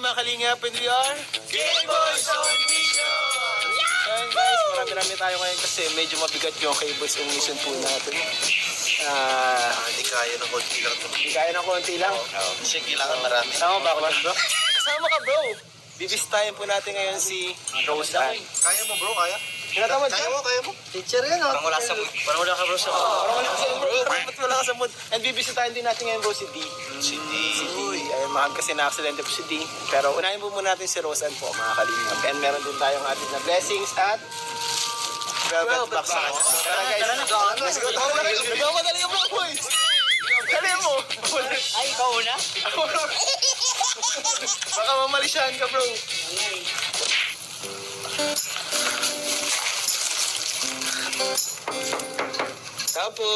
mga kalingap, and we are Game Boys on Mission! Ayan guys, marami-rami tayo ngayon kasi medyo mabigat yung K-Boys on Mission po natin. Hindi kaya ng konti lang ito. Hindi kaya ng konti lang. Kasi kailangan marami. Kasama ba ako bro? Kasama ka bro! Bibisitahin po natin ngayon si Rose Ann. Kaya mo bro, kaya? Tinatamad ka? Kaya mo. Teacher yan, Parang wala ka bro sa Parang wala ka sa mood. Ba't wala ka sa mood? And bibisitahin din natin ngayon bro si D. Si D. Ayun, mahal kasi na-accidente po si D. Pero unahin po muna natin si Rose Ann po, mga kalingap. And meron din tayong atin na blessings at velvet box sa kanya. Tara guys, let's go. Nagmamadali ka bro, boys! Dali mo! Ay, ikaw una? Baka mamalisyahan ka bro. Tapo.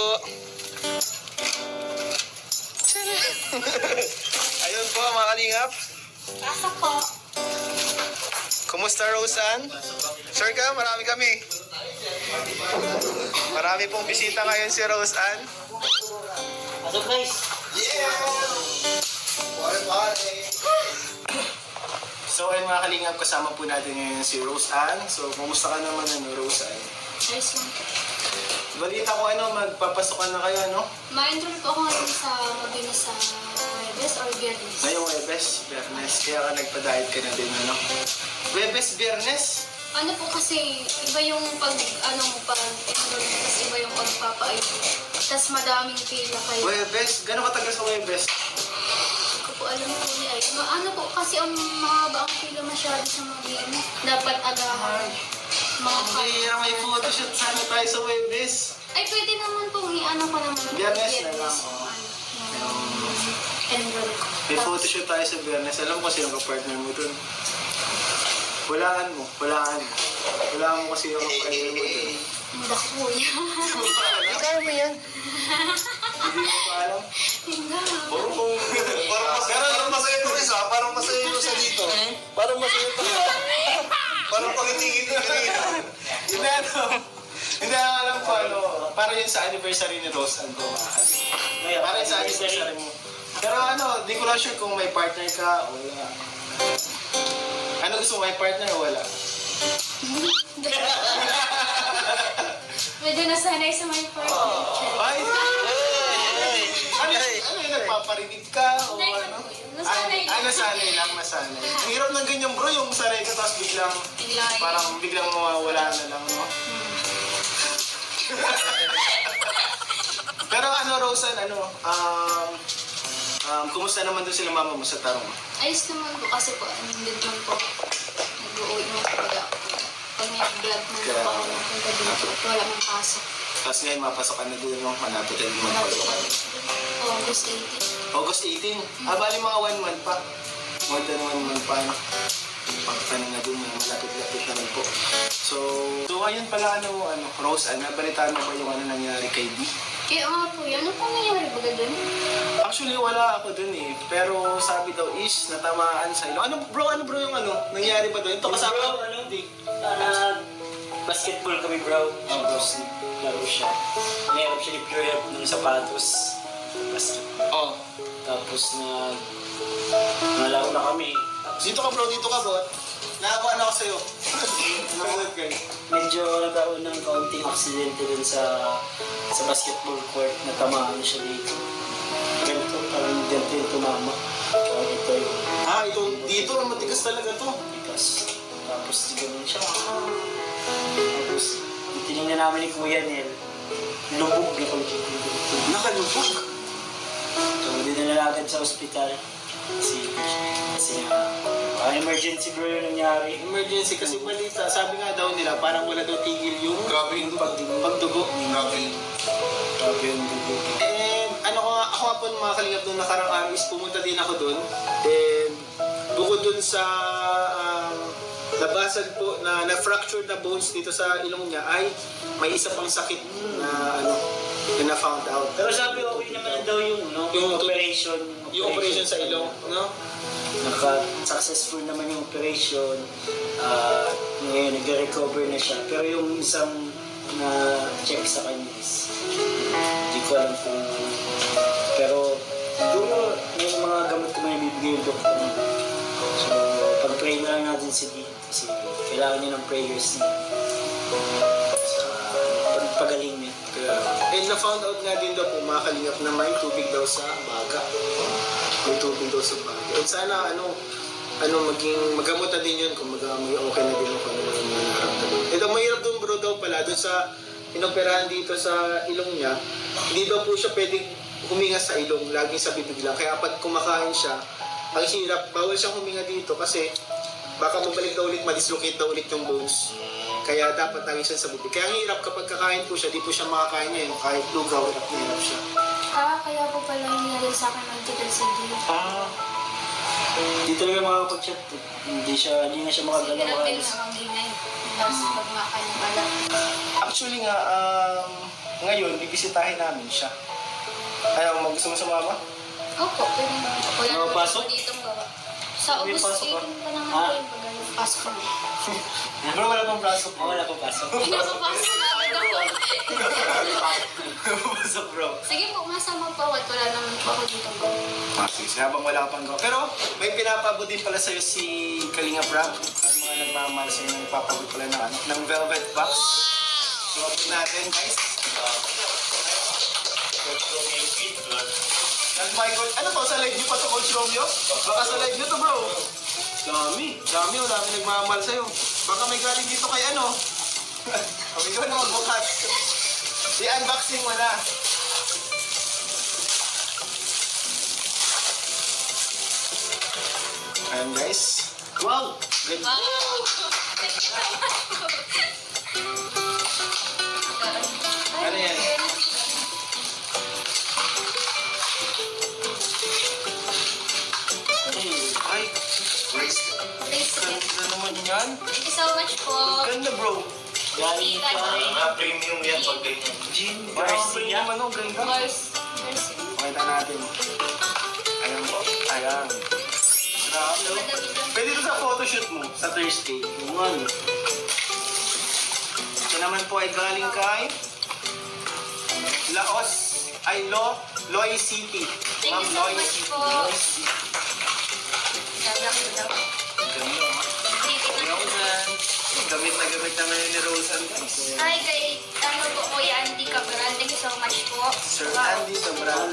Ayun po mga kalingap. Pasok po. Kumusta Rose Ann? Sure ka? Marami kami. Marami pong bisita ngayon si Rose Ann. Pasok guys. So ayun mga kalingap, kasama po natin ngayon si Rose Ann. So kumusta ka naman Rose Ann? Ayos lang. Balita ko magpapasokan na kayo Ma-enroll po ako ngayon sa Mabini sa Webes or Viernes. Ngayong Webes, Biyernes. Kaya ka nagpa-diet ka na din Webes, Biyernes? Ano po kasi, iba yung pag-enroll, tapos iba yung pagpapa-ID. Tapos madaming pila kayo. Webes? Gano'ng katagal sa Webes? Hindi ko po alam po niya. Ano po kasi ang mahaba ang pila masyado sa Mabini. Dapat agahan. Kaya may photoshoot sana tayo sa Webes. Ay, pwede naman po. Ano ko naman. Biyernes na lang. Enroll ko. May photoshoot tayo sa Biyernes. Alam ko sino ka-partner mo dun. Walaan mo kasi yung ka-partner mo dun. Hindi ko yan. Ikaw mo yan. Hindi mo pa alam. Hindi. Parang masaya ito isa. Parang masaya ito sa dito. Parang masaya pa. Parang pangitingin din kanina. Hindi alam ko para yun sa anniversary ni Rose Ann ko. Para yun sa anniversary mo. Pero di ko lang sure kung may partner ka o wala. Ano gusto mo, may partner o wala? Medyo nasanay sa my partner. Ay! Ano yung nagpaparinig ka o ano? Nasanay lang. Nasanay lang. Ang hirap ng ganyan bro, yung saray ka tapos biglang mawawala na lang, no? Pero Rose Ann, kumusta naman doon sila mama mo sa Tarong? Ayos naman po kasi po, hindi naman po nag-uwi naman po pag may vlog na po ako napunta din po, wala mang pasok. Tapos ngayon mapasok ka na doon, malapit na naman August 18. August 18? Bali mga 1 month pa. More than 1 month pa. Pagkanin na doon, malapit-lapit naman po. So ayun pala, Rose Ann, nabalitaan mo ba yung nangyari kay D? Kaya nga po, ano po nangyari ba doon? Actually, wala ako dun pero sabi daw is natamaan sa ilo. Ano bro yung nangyari ba doon? Ito kasama Di. Basketball kami bro. Tapos laro siya. Nahirap siya ni Pure Help ng sapatos. Basketball. Tapos nalaro na kami. Dito ka bro. Nakakuha na ako sa'yo. Nakulat ka. Medyo nagkaroon ng kaunting aksidente dun sa basketball court. Natamaan siya dito. Ganito, parang ganito yung tumama. Kaya ito yung Ito dito, matigas talaga to. tikas. Tapos ganun siya. Tapos tinignan namin ni Kuya Nel. Lubog na pag-ibig. Nakalubog. So, dinalagad sa ospital. Kasi emergency bro yung nangyari. Emergency kasi balita. Sabi nga daw nila, parang wala daw tigil yung Grabe yung pagdugo. Grabe. Grabe yung dugo. And ako nga po mga kalingap nung nakarang araw is pumunta din ako doon. And bukod dun sa nabasag po na na-fractured na bones dito sa ilong niya ay may isa pang sakit na na found out. Pero sabi okay naman daw yung operation. Yung operation sa ilong, no? Successful naman yung operation. Ngayon, nag-recover na siya. Pero yung isang na-check sa kanya is hindi ko alam kung... Pero, siguro, may mga gamot ko may bibigay yung doktor. So, din si Dean kasi kailangan niya ng prayers niya sa pagpagaling niya. And na-found out nga din daw po mga kalingap na may tubig daw sa baga. May tubig daw sa baga. And sana maging magamot na din yun kung may okay na din kung ano yung mga naramdaman. Ito mahirap doon bro daw pala doon sa inoperahan dito sa ilong niya. Hindi daw po siya pwedeng huminga sa ilong, laging sa bibig lang. Kaya pag kumakain siya, ang hirap, bawal siyang huminga dito kasi baka mabalik daw ulit, madislocate daw ulit yung bones. Kaya dapat lagi siya sa bibig. Kaya ang hirap kapag kakain po siya, di po siya makakain niya yun. Kahit lugaw, hirap siya. Kaya po pala hinalil sa akin ng tigal si Dean. Hindi talaga makakapag-chat. Hindi na siya makagalaw. Pinapil nga kang ginay. Tapos pag makain ng balak. Actually nga, ngayon, bibisitahin namin siya. Ayaw, gusto mo sumama? Opo, pwede naman. Wala Ano, naman pasok? po ditong gawa. Sa May August pasok 18 pa naman Ah. po yung pag pasok na. Pero wala pang braso po. Wala pang pasok. Pinapapasok na agad ako. Pasok bro. Sige po, masama po ako. Wala naman po ako ditong gawa. Sige, habang wala pang go. Pero may pinapabot din pala sa'yo si Kalinga Prab. Yung mga nagmamahal sa'yo na nagpapabot pala ng velvet box. So, open natin guys. Michael, ano to? Sa live niyo pa to, Coach Romeo? Baka sa live niyo to, bro. Dami, oh, dami nagmamahal sa'yo. Baka may galing dito kay ano. Ikaw na magbukas. I-unboxing mo na. Ayan guys. Wow! Ganda. Wow! Ano yan? Ay, ganda naman yan. Thank you so much po. Ganda bro. Galing kay Premium yan pag ganyan. Jean Garcia. naman oh, ganda. Mars. Pakita natin. Ayan po. Ayan. Grabe. oh. Pwede ito sa photoshoot mo sa Thursday. One. Ito naman po ay galing kay Laos. Ay, Loy City. Thank you so Loy much City. po. Loy City. Ganda ko daw. Ganda. Ayaw dyan. Gamit na ngayon ni Rosan. Hi kay po Kuya Andy Cabral. Thank you so much po. Sir Wow. Andy, sobrang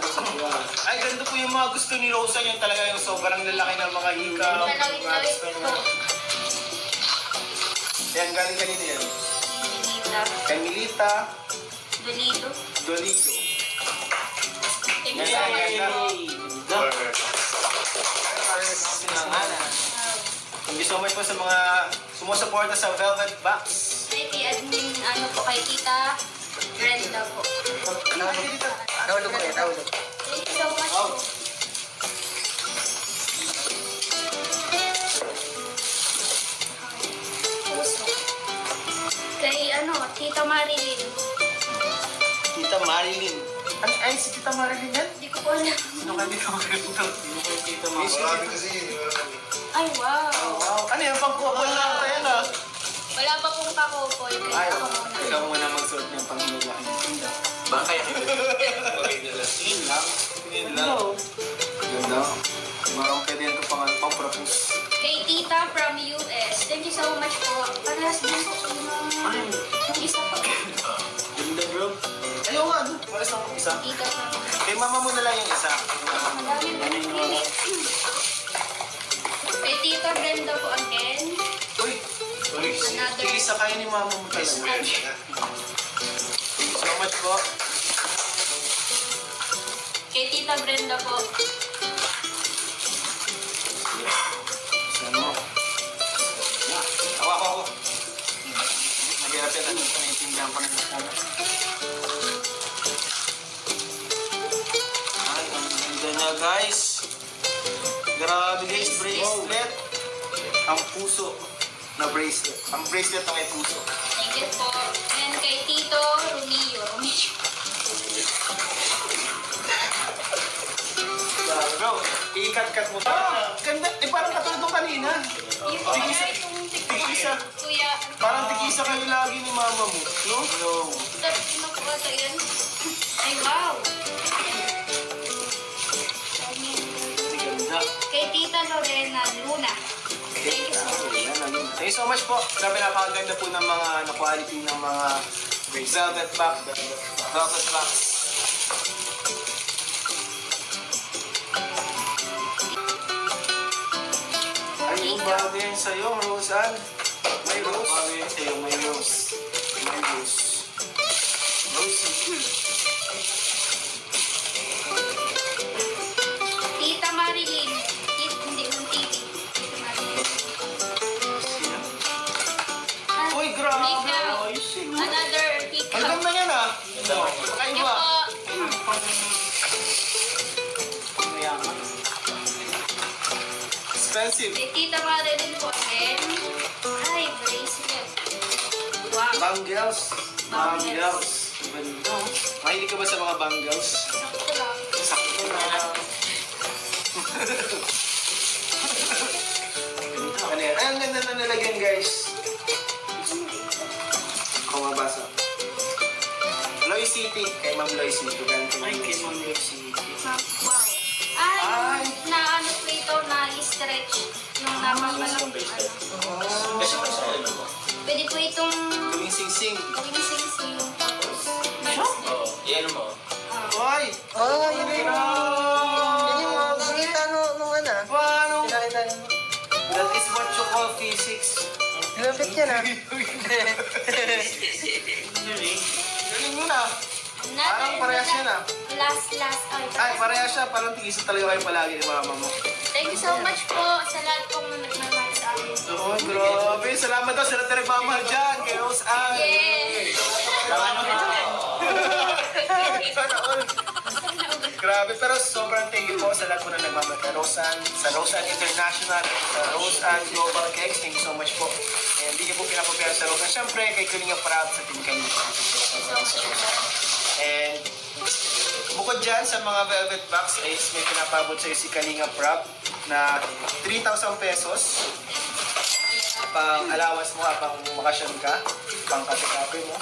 ay, ganda po yung mga gusto ni Rosan. Yung talaga yung sobrang lalaki ng mga hikaw. Malawit-lawit po. Yan, galing kanina yan. Benita. Kay Milita Dolido. Dolido. Thank you so much po. Thank you so much po sa mga sumusuporta sa Velvet Box. Hi kay admin, po kay Tita Brenda po. Nahulog kayo, nahulog. Thank you so much po. Puso. Kay Tita Marilyn. Tita Marilyn. Ay, si Tita Marilyn yan? Hindi ko po alam. Sino ka Tita Marilyn to? Tita Marami kasi Ay, wow. Wow. Ano yung pangkukul lang tayo na? Wala pa pong kakopoy. Ay, Kaya ako muna. ikaw muna magsuot ng pangmulaki ng tinda. baka kaya kita. Okay na lang. Yun lang. Yun lang. Ganda. Parang pwede yan ito pang-propose. Kay Tita from US. Thank you so much po. Parehas din po yung isa po. Ganda bro. Ayaw nga, ano? Pares lang ang isa. Tita from Kay mama mo na lang yung isa. Madami po nagpilit. Kay Tita Brenda po again. Uy! Uy! Another. Tigisa kayo ni mama mo talaga. Thank you so much po. Kay Tita Brenda po. Saan mo? Ako. Nag-iarap yan. Naintindihan ko na yung sana. Ay, ang ganda niya guys. Grabe guys, bracelet. Ang puso na bracelet. Ang bracelet na may puso. Thank you po. And kay Tito Romeo. Bro, ikat-kat mo. Ganda. Eh, parang katulad nung kanina. Yung Tigisa. itong Tigisa. Kuya. Parang tigisa kayo lagi ni mama mo. No? No. Sino po ata yan? Ay, wow. Ganda. Kay Tita Lorena Luna. Thank you so much. Yan, ang Thank you so much po. Grabe napakaganda po ng mga quality ng mga velvet box. Velvet box. Ay, yung bagay yun sa'yo, Roseanne. May rose. Bagay yun sa'yo, may rose. May rose. Tita Marilyn. Hindi mo titi. Tita Marilyn. Uy, grabe. Ikaw. Ayos yun. Another Ang ikaw. ganda yan ah. Ikaw Kakaiba. po. Expensive. Si Tita Marilyn po again. Ay, bracelet. Wow. Bangles. Bangles. Ganda. Mahilig ka ba sa mga bangles? Sakto lang. Sakto na. Ano yan? Ay, ang ganda na nalagyan, guys. Kung mabasa. Loy City. Kay Ma'am Loy City. Ay, kay Ma'am Lucy. Wow. Ay, na ano po ito, na-stretch nung napapalang Pwede po itong Tuwing sing-sing. gawing sing-sing. Yan mo. Hoy! Oh, yun Grabe! yung nakita nung ano. Paano? Pinakita niyo. That is what you call physics. Lapit yan ah. Galing mo na. Parang parehas yan ah. Last. Ay, parehas siya. Parang tigisa talaga kayo palagi ni mama mo. Thank you so much po sa lahat pong nagmamahal sa amin. Oh, grabe. Salamat daw sa lahat na nagmamahal dyan. Kay Rose Ann. Yes! Sana all. Grabe, pero sobrang thank you po sa lahat po na nagmamahal kay Rose Ann, sa Rose Ann International, sa Rose Ann Global Cakes. Thank you so much po. And hindi niyo po pinapapera sa Rose Ann. Siyempre, kay Kalinga Prab sa Team Kalinga. And bukod dyan sa mga velvet box is may pinapabot sa'yo si Kalinga Prab na 3,000 pesos pang allowance mo habang makasyon ka, pang kape-kape mo.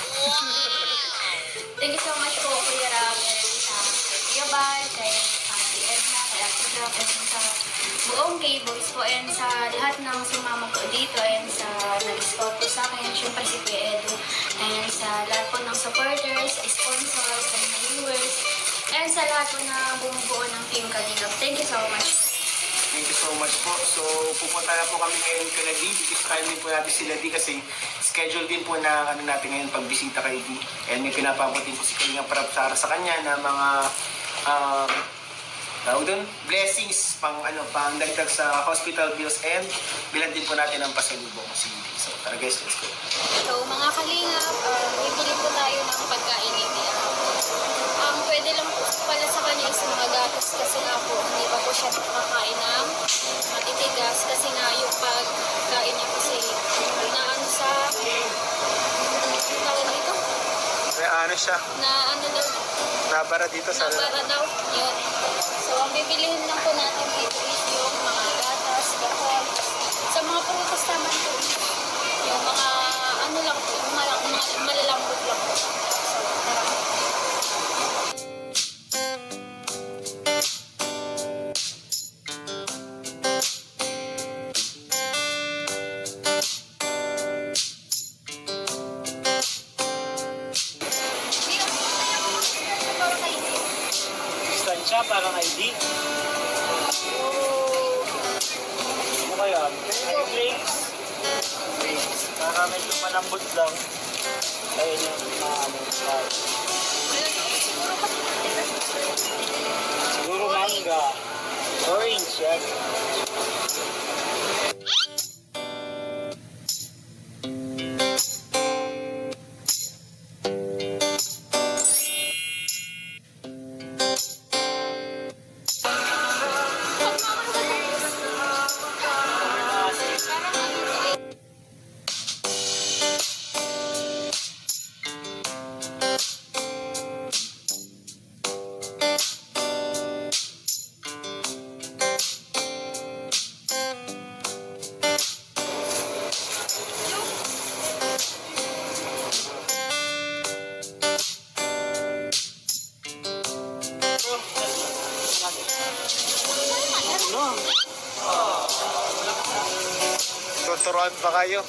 Thank you so much po, Kuya Ram, Kuya Bal, kay Ate Edna, kay Ate Jack, and sa buong K-Boys po, and sa lahat ng sumama po dito, and sa nag-scout po sa akin, syempre si Kuya Edu, and sa lahat po ng supporters, sponsors, and viewers, and sa lahat po na bumubuo ng Team Kalingap. Thank you so much. Thank you so much po. So, pupunta na po kami ngayon kay Di. Bibisitahin din po natin sila Di kasi schedule din po na ano natin ngayon pagbisita kay Di. And may pinapabot din po si Kalinga Prab sa kanya na mga tawag doon, blessings pang dagdag sa hospital bills and bilan din po natin ang pasalubong si Di. So, tara guys, let's go. So, mga Kalingap, bibili po tayo ng pagkain ni Tia. Pwede lang po pala sa kanya is mga gatas kasi nga po hindi pa po siya nakakain ng matitigas kasi nga yung pagkain niya kasi naano sa tawag dito? May ano siya? Na ano daw? Nabara dito sa... Nabara daw. Yun. So, ang bibilihin lang po natin dito is yung mga gatas, gahon. Sa mga prutas naman po, yung mga ano lang po, yung malalambot lang po. So, tara. Distansya, parang ID. Ano kaya? Drinks. Para medyo malambot lang. Kaya niya maano. Siguro manga. Orange yan. Tuturuan pa kayo.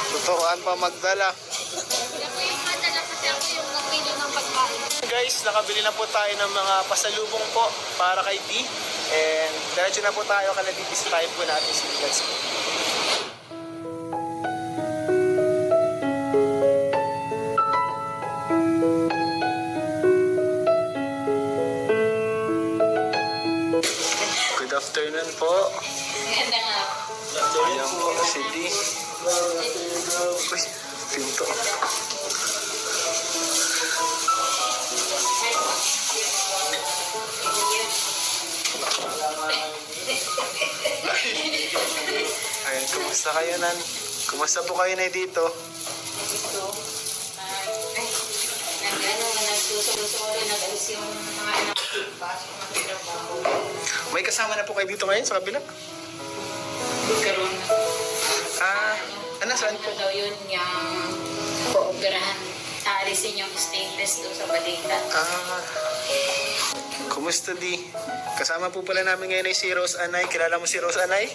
Tuturuan pa magdala. Ako yung madala kasi ako yung napili ng pagkain. Guys, nakabili na po tayo ng mga pasalubong po para kay D. And diretso na po tayo, kalabibisitahin po natin si Let's go. Good afternoon po. Ganda nga. Ayan po si D. Uy, pinto. Ayun, kumusta kayo, Nan? Kumusta po kayo na dito? Nagsusulo-sulo, nag-alis yung mga anak ko pasok ng trabaho. May kasama na po kayo dito ngayon sa kabila? Karoon Ano, saan po? daw yun yung pooperahan. Aalisin yung stainless doon sa balikat. Kumusta, Di? Kasama po pala namin ngayon ay si Rose Anay. Kilala mo si Rose Anay?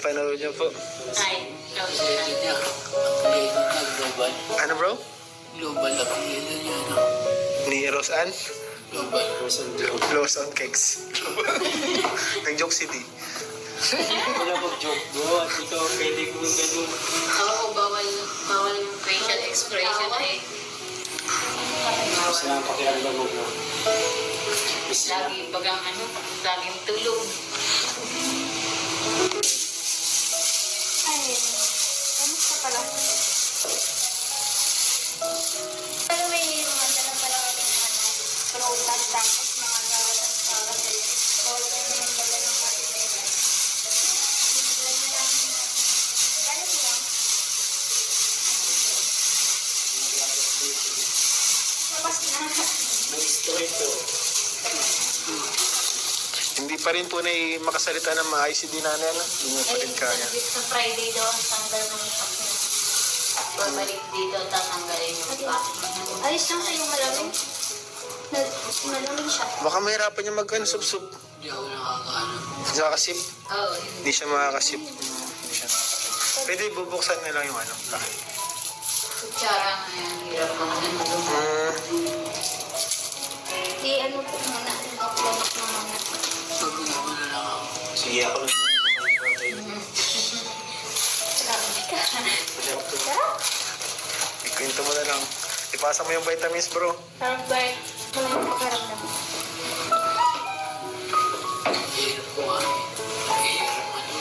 Panood niyo po. Ay, Global. Ano, bro? Global apelido niya, no? Ni Rose Ann? Global. Lawson Cakes. Nag-joke si Di. Wala mag-joke bro. At ikaw pwede kong ganun. ako bawal yung facial expression eh. Gusto lang pakiramdam mo bro. Lagi bagang laging tulog. Ay, kamusta pala? Pero may mga dala pala kami prutas tapos mga gawas para sa bawal na yung dala ng matitira. Galit mo lang? Tapos na. May story to. Hindi pa rin po na makasalita ng maayos si Di Nanay, ano? Hindi niya pa rin kaya. Sa Friday daw ang tanggal ng sakit. Babalik dito, tatanggalin yung back. Ayos lang sa'yo malamig. Malamig siya. Baka mahirapan niya mag-subsub. Hindi ako nakakaano. Nakakasip. Oo. Hindi siya makakasip. Pwede bubuksan na lang yung ano. Kutsara nga yan. Hirap ang ano. Di ano po muna. Upload mo muna. Sabi ko na lang ako. Sige ako lang. Grabe ka. Sarap. Ikwento mo na lang. Ipasa mo yung vitamins, bro. Sarap ba? Wala mong pakaramdam. Hirap ko nga. Hirap ano.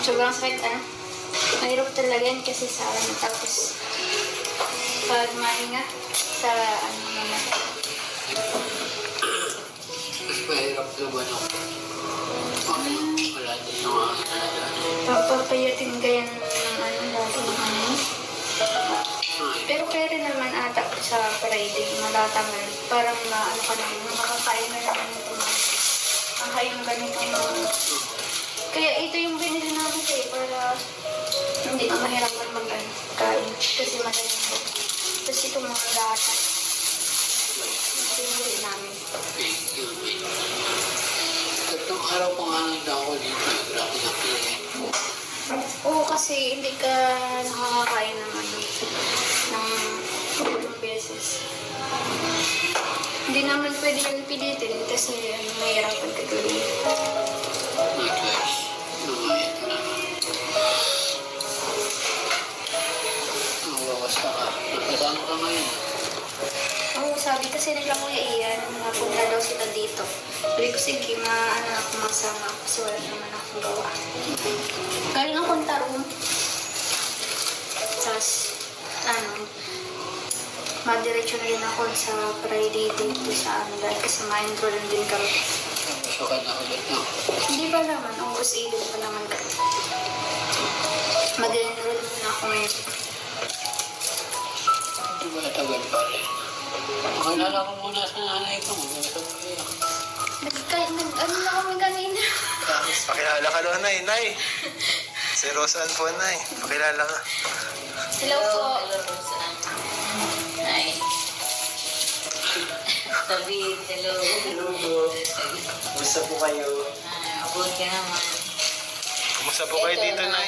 Sobrang sakit mahirap talaga yan kasi sa tapos pag mahinga sa naman. Mas mahirap naman ako. Wala din yung mga talaga. Papapayatin ka yan ng lagi ng Pero pwede naman ata sa Friday, malatangan. Parang ka naman, makakain na naman ito. Ang ganito Kaya ito yung binili namin sa'yo para hindi na mahirapan mag-kain. Kasi malalim ko. Tapos ito mga lata. Ito yung binili namin. Thank you, man. Tatlong araw pa nga nanda ako dito. Grabe na pili. Oo, kasi hindi ka nakakakain ng ng beses. Hindi naman pwede yung pilitin kasi mahirapan ka tuloy. My gosh. Lumayat na naman. Nawawas ka ka. Nagkasama ka ngayon. Oo, sabi kasi nila Kuya Ian, napunta daw sila dito. Sabi ko, sige, ako masama kasi wala naman akong gawa. Galing akong tarong. Tapos, madiretso na rin ako sa Friday dito sa dahil kasamahin ko lang din kami. Gusto ka na ulit, no? Hindi pa naman, August 11 pa naman kami. Mag-enroll na ako ngayon. Hindi ba tagal pa rin? Makalala ko muna sa nanay ko. Mag-usap kayo. Ano na kami kanina? Pakilala ka doon, Nay. Nay! Si Roseanne po, Nay. Pakilala ka. Hello po. Hello, Roseanne. Hi. Sabi, hello. Hello po. Kumusta po kayo? Abot ka naman. Kumusta po kayo dito, Nay?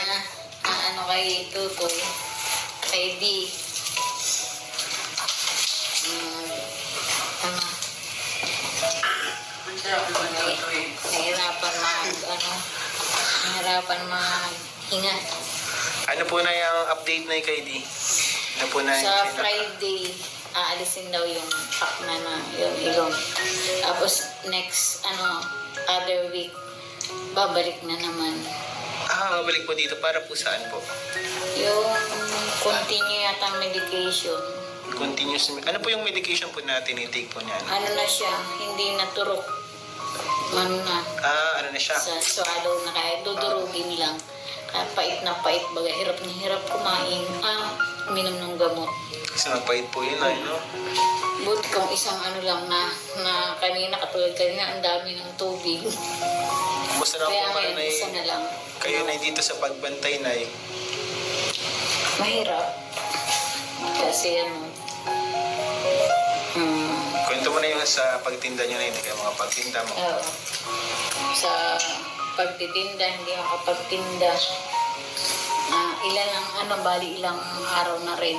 Ano kay Tutoy? Kay D. Ano? Nahirapan maghinga. Ano po na yung update na kay D? Ano po na Sa Friday, aalisin daw yung akna na yung ilong. Tapos next, other week, babalik na naman. Balik po dito para po saan po? Yung continue yatang medication. Continuous. Ano po yung medication po na tinitake po niya? Ano na siya, hindi naturok. Ano na, Ano na siya? sa swallow na kaya dudurugin lang. Kaya pait na pait, baga hirap na hirap kumain. Uminom ng gamot. Kasi magpait po yun, ay, no? Buti kung isang lang na kanina, katulad kanina, ang dami ng tubig. Kumusta na po Kaya kayo, ngayon, Nay? isa na lang. Kayo na dito sa pagbantay, Nay? Mahirap. Kasi Kwento mo na yung sa pagtinda niyo na hindi kayo mga pagtinda mo. sa pagtitinda, hindi makapagtinda. Ilang araw na rin.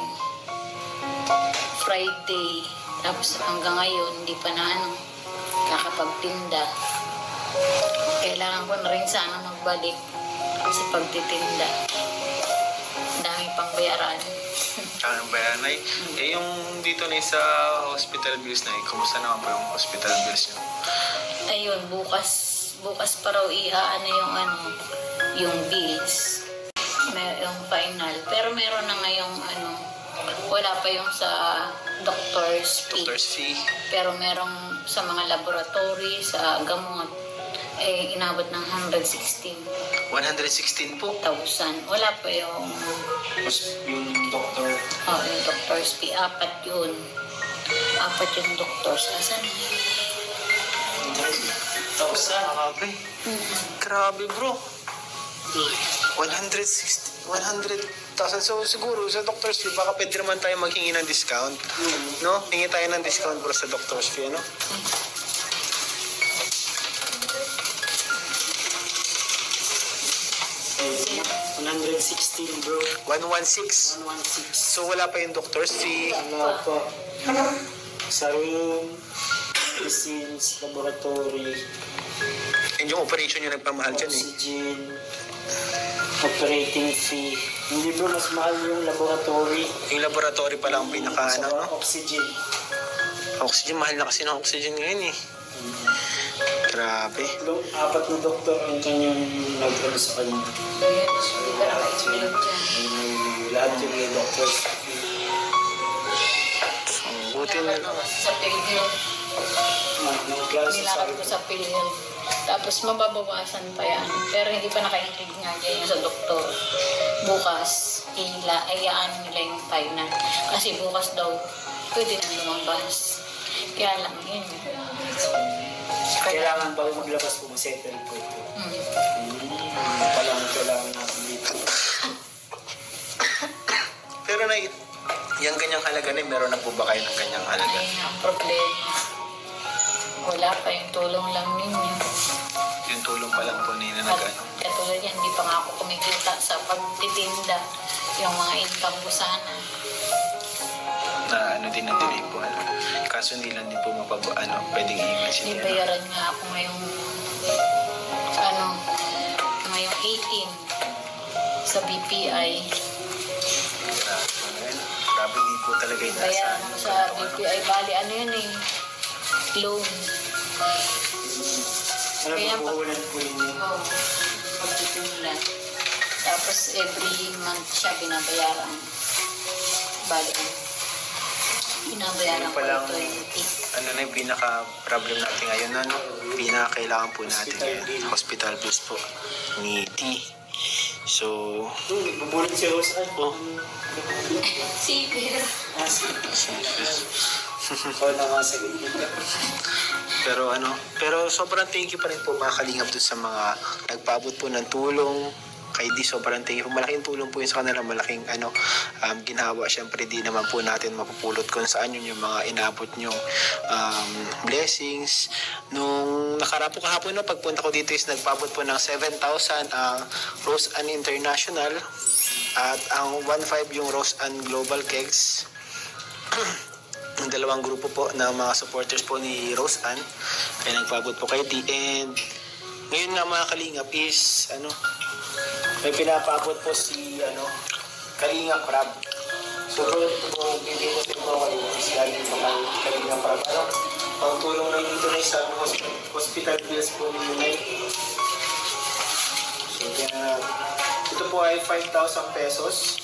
Friday. Tapos hanggang ngayon, hindi pa na kakapagtinda. Kailangan ko na rin sana magbalik sa pagtitinda. Ang dami pang bayaran. Anong bayan, Nay? Yung dito na sa hospital bills, Nay, kumusta naman po yung hospital bills niyo? Ayun, bukas pa raw yung bills. Yung final. Pero meron na ngayong wala pa yung sa doctor's fee. Doctor's fee? Pero merong sa mga laboratory, sa gamot, inabot ng 116,000. 116 po? Wala pa yung Yung doktor. yung doctor's fee. 4 yun. 4 yung doctors. Asan na yun? Grabe. Grabe, bro. 100,000. So, siguro sa doctor's fee, baka pwede naman tayo maghingi ng discount. No? Hingi tayo ng discount, bro, sa doctor's fee, no? Eh, 116 bro. 116. 116. So, wala pa yung doctor's fee. Wala pa. Sa room, medicines, laboratory, And yung operation yung nagpamahal dyan, eh. oxygen, operating fee. Hindi bro, mas mahal yung laboratory. Yung laboratory pala ang pinaka, no? Oxygen. Oxygen, mahal na kasi ng oxygen ngayon, eh. Grabe. 4 na doktor ang kanyang nagtalo sa kanya. Hindi ka nakaibilog dyan. Lahat yung may doctors. Buti na. Sa PhilHealth. Ng klase sa Nilalagay ko sa PhilHealth. Tapos mababawasan pa yan. Pero hindi pa naka-include nga dyan sa doktor. Bukas, ayaan nila yung final. Kasi bukas daw, pwede na lumabas. Kaya lang yun. Kailangan bago maglabas po mag-settle po ito. Kailangan natin dito. Pero na, yung ganyang halaga na, meron na po ba kayo ng ganyang halaga? Ayun ang problema. Wala pa yung tulong lang ninyo. Yung tulong pa lang po nila na gano'n. Katulad yan, hindi pa nga ako kumikita sa pagtitinda. Yung mga income ko sana. Na din na delay po. Kaso hindi lang din po pwedeng i-message. Nibayaran nga ako ngayong 18 sa BPI. Grabe din po talaga yung Bayaran ako sa BPI. Bali, loan. Kaya Bubuhulan po yun. pagtitinda. Tapos every month siya binabayaran. Bali, binabayaran Yung ko palang, 20. ano na yung pinaka-problem natin ngayon, ano? Pinaka-kailangan po natin ngayon. Hospital bills po. Ni D. So, Bubuhulan si Rose. oh. Sige. Oo naman sa gilid. Pero sobrang thank you pa rin po mga kalingap dun sa mga nagpaabot po ng tulong Di sobrang thank you. Malaking tulong po yun sa kanila, malaking ginhawa. Syempre di naman po natin mapupulot kung saan yun yung mga inabot nyong blessings. Nung nakarapo kahapon no, pagpunta ko dito is nagpabot po ng 7,000 ang Rose Ann International at ang 1,500 yung Rose Ann Global Kegs. Yung dalawang grupo po ng mga supporters po ni Rose Ann ay nagpabot po kay T. And ngayon nga mga Kalingap is may pinapabot po si Kalingap Rab. So ito po bibigyan po kayo is galing po kay Kalingap Rab. Pagtulong na dito na sa hospital bills po ni Lunay. So ito po ay 5,000 pesos.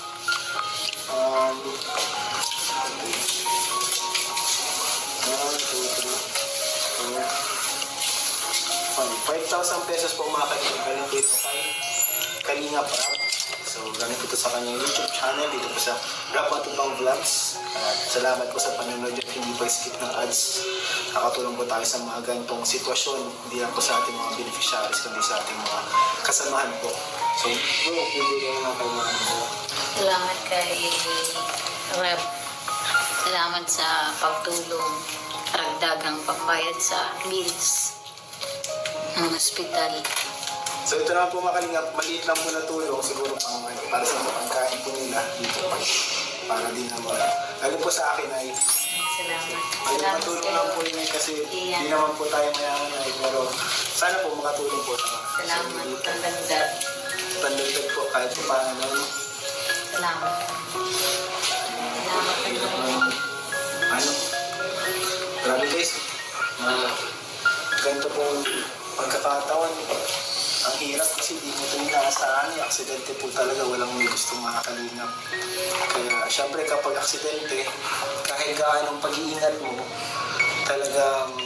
5,000 pesos po mga Kalingap. Galing po ito kay Kalingap Rab. So galing po ito sa kanyang YouTube channel dito po sa Rab Matubang Vlogs. At salamat po sa panonood at hindi po skip ng ads. Nakatulong po tayo sa mga ganitong sitwasyon, hindi lang po sa ating mga beneficiaries kundi sa ating mga kasamahan po. So bro, hindi kayo mga kailangan po. Salamat kay Rab. Salamat sa pagtulong, karagdagang pambayad sa bills ng ospital. So ito naman po mga Kalingap, maliit lang po na tulong, siguro para sa pagkain po nila dito. Para din naman. Lalo po sa akin ay Salamat. ay matulong lang po yun kasi hindi naman po tayo mayaman ay pero sana po makatulong po sa Salamat. Pandagdag. pandagdag po kahit pa paano. Salamat. Salamat. Grabe guys. Ganito po pagkakataon. Ang hirap kasi di mo ito inaasahan. Yung aksidente po talaga walang may gustong makakalingap. Kaya syempre kapag aksidente, kahit gaanong pag-iingat mo, talagang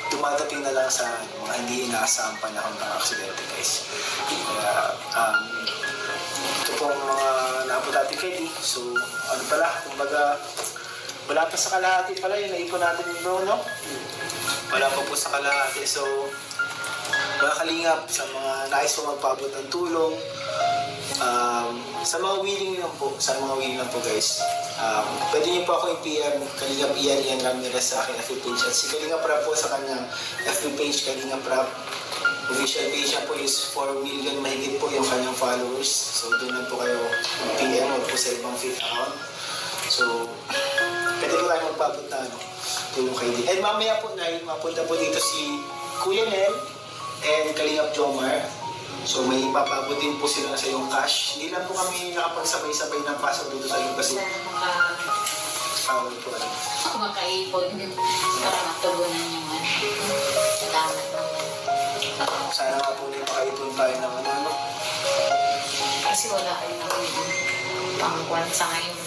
dumadating na lang sa mga hindi inaasahang panahon ng aksidente guys. Kaya ito pong mga naabot natin kay Di. So kumbaga wala pa sa kalahati pala yun, naipon natin yung bro, no? Wala pa po sa kalahati. So mga Kalingap, sa mga nais po magpaabot ng tulong, sa mga willing lang po, guys. Pwede niyo po ako i-PM, Kalingap Ian Ramirez sa akin FB page. At si Kalingap Rab po sa kanyang FB page, Kalingap Rab. Official page niya po is 4 million mahigit po yung kanyang followers. So doon lang po kayo PM o po sa ibang feed account. So, pwede po tayo magpaabot na tulong kayo din. And mamaya po mapunta po dito si Kuya Nel and Kalingap Jomar. So may ipapabot din po sila sa yung cash. Hindi lang po kami nakapagsabay-sabay ng pasok dito sa iyo kasi po Makaipon para matugunan yung salamat naman. Sana nga po din makaipon tayo ng Kasi wala kayong pangkuhan sa ngayon.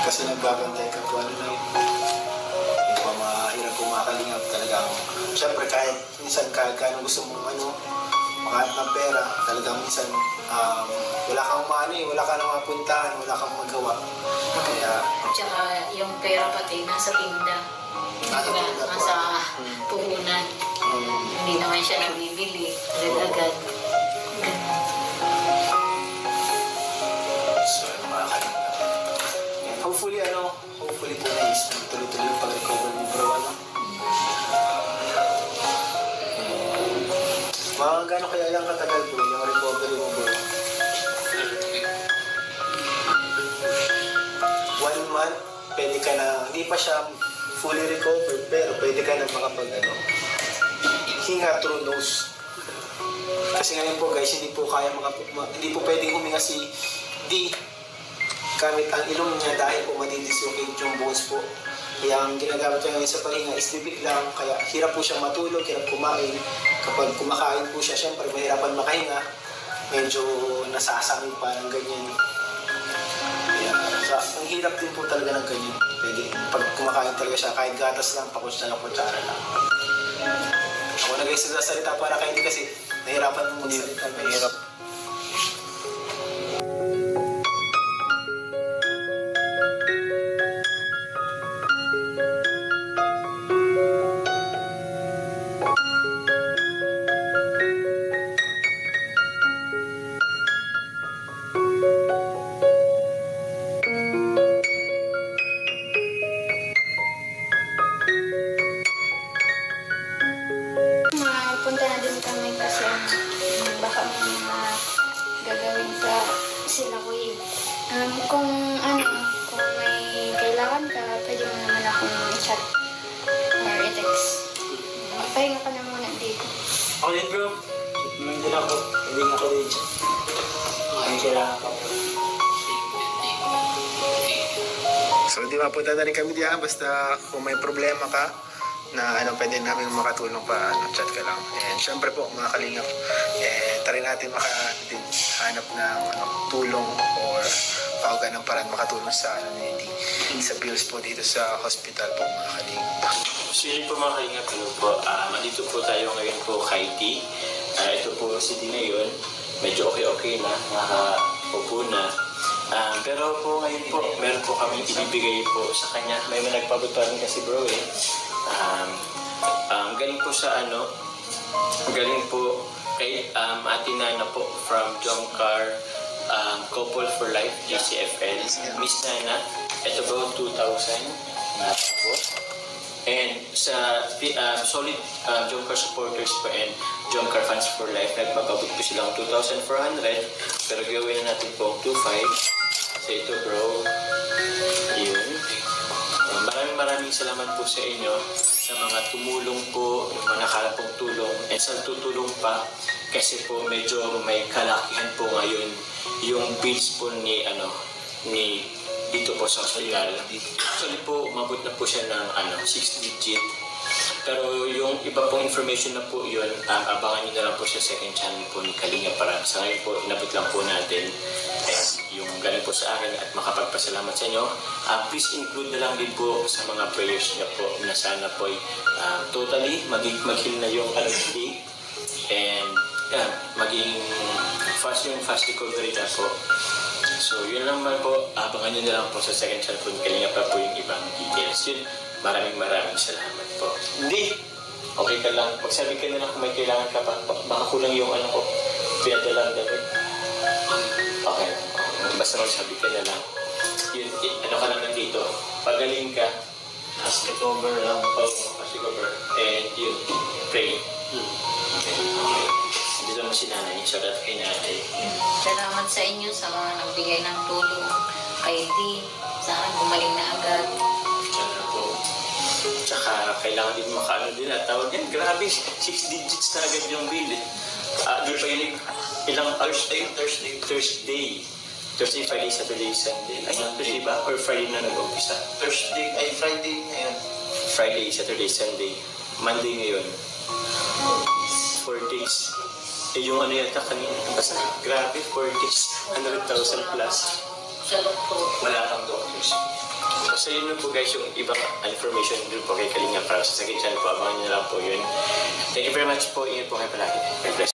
Kasi nagbabantay ka po na yun. Hindi pa mahirap po Kalingap talagang. Siyempre kahit minsan kagano gusto mong makahanap ng pera, talagang minsan wala kang wala kang mapuntahan, wala kang magawa. Kaya Tsaka yung pera pati nasa tinda. Nasa puhunan. Hindi naman siya nabibili. Agad-agad. So, mga Kalingap. Hopefully po na is tuloy-tuloy yung pag-recover ni bro, Mga gano'n kaya lang katagal bro, yung recovery mo bro? 1 month, pwede ka na, hindi pa siya fully recovered, pero pwede ka na hinga through nose. Kasi ngayon po guys, hindi po pwedeng huminga si D gamit ang ilong niya dahil po madidislocate yung bones po. Kaya ang ginagamit niya ngayon sa paghinga is bibig lang, kaya hirap po siyang matulog, hirap kumain. Kapag kumakain po siya, syempre mahirapan makahinga. Medyo nasasangin pa ng ganyan. Kaya ang hirap din po talaga ng ganyan. Pwede, pag kumakain talaga siya, kahit gatas lang, pakutsara lang. Ako na guys, nagsasalita para kayo kasi nahirapan mo magsalita. Mahirap. Kung may kailangan ka, pwede mo naman akong i-chat or i-text. Magpahinga ka na muna dito. Ako din bro. Nandun ako. Hindi nga ako din siya. May kailangan ka. So, di ba, punta na rin kami diyan. Basta kung may problema ka, na pwede namin makatulong pa, chat ka lang. And syempre po, mga kalingap, try natin hanap ng tulong or pauga ng paraan makatulong sa sa bills po dito sa hospital po, mga kalingap. Sige po mga kalingap, andito po tayo ngayon po kay T. Ito po si T ngayon, medyo okay na, nakaupo na. Pero po ngayon po, meron po kami ibibigay po sa kanya. May nagpabot pa rin kasi bro eh. Galing po sa galing po kay Ate Nana po from Jomcar Couple for Life, GCFL. Miss Nana, ito po 2,000 na po. And sa solid Jomcar supporters po and Jomcar fans for life, nagpapabot po silang 2,400. Pero gawin na natin po 2,500. So ito bro, yun. Maraming salamat po sa inyo sa mga tumulong po, yung mga nakalapong tulong, and sa tutulong pa kasi po medyo may kalakihan po ngayon yung bills po ni dito po sa hospital. Actually po, umabot na po siya ng 6 digit. Pero yung iba pong information na po yun, abangan nyo na lang po sa second channel po ni Kalinga para sa ngayon po, inabot lang po natin yung galing po sa akin at makapagpasalamat sa inyo. Please include na lang din po sa mga prayers niya po na sana po totally mag-heal na yung LFD and maging fast recovery na po. So yun lang man po, abangan nyo na lang po sa second channel po ni Kalinga pa po yung ibang details. Yun, maraming salamat po. Hindi, okay ka lang. Magsabi ka na lang kung may kailangan ka pa. Baka kulang yung ko, pinadala ang damit. Okay. Basta magsabi ka na lang. Yun, ka naman dito. Pagaling ka. Fast recover lang. Fast recover. And yun, pray. Okay. Dito mo si nanay. Shout out kay nanay. Salamat sa inyo sa mga nagbigay ng tulong kay D. Sana gumaling na agad. Sana po. Tsaka kailangan din makaano din at tawag yan. Grabe, 6 digits na agad yung bill eh. Di pa yun ilang Thursday, Friday, Saturday, Sunday. Ay, Thursday ba? Or Friday na nag-umpisa? Friday ngayon. Friday, Saturday, Sunday. Monday ngayon. 4 days. Yung yata kanina. Basta, grabe, 4 days. 100,000 plus. Sa doktor. Wala kang doctors. So yun po guys, yung ibang information doon po kay Kalinga para sa second channel po. Abangan nyo lang po yun. Thank you very much po. Ingat po kayo palagi. God bless.